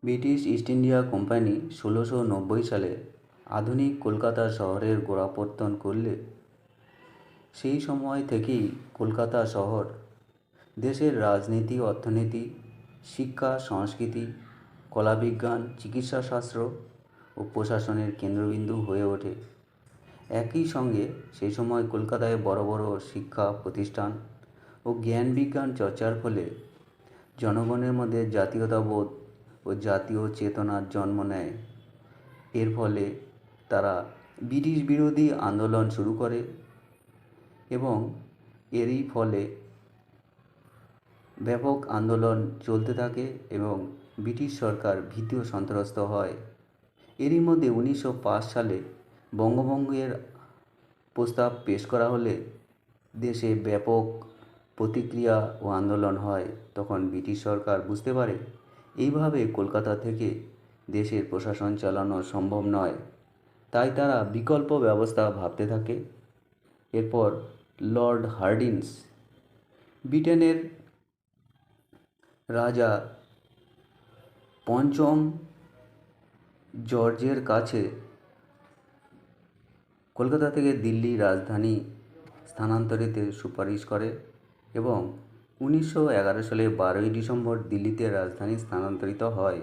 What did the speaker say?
British east India company ১৬৯০ সালে আধুনিক কলকাতা শহরের গোড়াপত্তন করলে সেই সময় থেকেই কলকাতা শহর দেশের রাজনীতি, অর্থনীতি, শিক্ষা, সংস্কৃতি, কলাবিজ্ঞান, চিকিৎসাশাস্ত্র ও প্রশাসনের কেন্দ্রবিন্দু হয়ে ওঠে। একই সঙ্গে সেই সময় কলকাতায় বড় বড় শিক্ষা প্রতিষ্ঠান ও জ্ঞান বিজ্ঞান চর্চার ফলে জনগণের মধ্যে জাতীয়তাবোধ ও জাতীয় চেতনার জন্ম নেয়। এর ফলে তারা ব্রিটিশ বিরোধী আন্দোলন শুরু করে এবং এরই ফলে ব্যাপক আন্দোলন চলতে থাকে এবং ব্রিটিশ সরকার ভীত সন্ত্রস্ত হয়। এরই মধ্যে ১৯০৫ সালে বঙ্গভঙ্গের প্রস্তাব পেশ করা হলে দেশে ব্যাপক প্রতিক্রিয়া ও আন্দোলন হয়। তখন ব্রিটিশ সরকার বুঝতে পারে এইভাবে কলকাতা থেকে দেশের প্রশাসন চালানো সম্ভব নয়, তাই তারা বিকল্প ব্যবস্থা ভাবতে থাকে। এরপর লর্ড হার্ডিঞ্জ ব্রিটেনের রাজা পঞ্চম জর্জের কাছে কলকাতা থেকে দিল্লি রাজধানী স্থানান্তরিতের সুপারিশ করে এবং ১৯১১ সালে ১২ই ডিসেম্বর দিল্লিতে রাজধানী স্থানান্তরিত হয়।